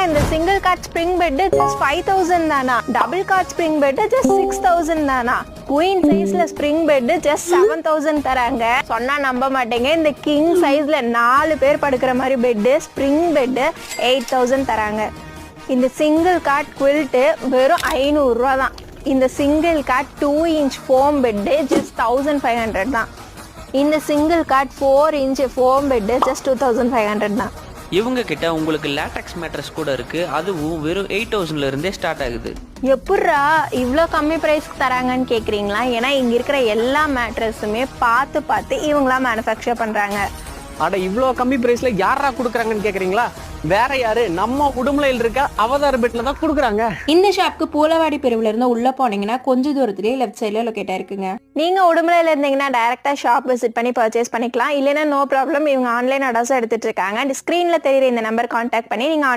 இந்த single cot spring bed just 5000 தானா, double cot spring bed just 6000 தானா, queen சைஸ்ல ஸ்ப்ரிங் பெட் ஜஸ்ட் 7000 தராங்க. சொன்னா நம்ப மாட்டீங்க, இந்த கிங் சைஸ்ல 4 பேர் படுக்கிற மாதிரி பெட் ஸ்ப்ரிங் பெட் 8000 தராங்க. இந்த சிங்கிள் காட் குவில்ட் வெறும் 500 ரூபா தான். இந்த single cot 2 inch foam bed just 1500 தான். இந்த single cot 4 inch foam bed just 2500 தான். இவங்க கிட்ட உங்களுக்கு லேட்டக்ஸ் மேட்ரஸ் கூட இருக்கு, அதுவும் வெறும் 8000ல இருந்தே ஸ்டார்ட் ஆகுது. எப்பட்றா இவ்வளோ கம்மி ப்ரைஸ்க்கு தராங்கன்னு கேட்குறீங்களா? ஏன்னா இங்கே இருக்கிற எல்லா மேட்ரஸுமே பார்த்து இவங்களா மேனுஃபேக்சர் பண்ணுறாங்க. அட இவ்வளோ கம்மி பிரைஸ்ல யாரா கொடுக்குறாங்கன்னு கேட்குறீங்களா? வேற யாரு, நம்ம உடுமலையில் இருக்க அவதார் பெட்ல தான் கொடுக்குறாங்க. இந்த ஷாப்க்கு பூலவாடி பிரிவுல இருந்து உள்ள போனீங்கன்னா கொஞ்ச தூரத்திலேயே லெஃப்ட் சைட்ல லொகேட் ஆயிருக்குங்க. நீங்க உடுமலையில இருந்தீங்கன்னா டைரக்டா ஷாப் விசிட் பண்ணி பர்ச்சேஸ் பண்ணிக்கலாம். இல்லைன்னா நோ ப்ராப்ளம், இவங்க ஆன்லைன் ஆர்டர்ஸும் எடுத்துட்டு இருக்காங்க. ஸ்க்ரீன்ல தெரியுற இந்த நம்பர் கான்டாக்ட் பண்ணி நீங்க ஆன்லைன்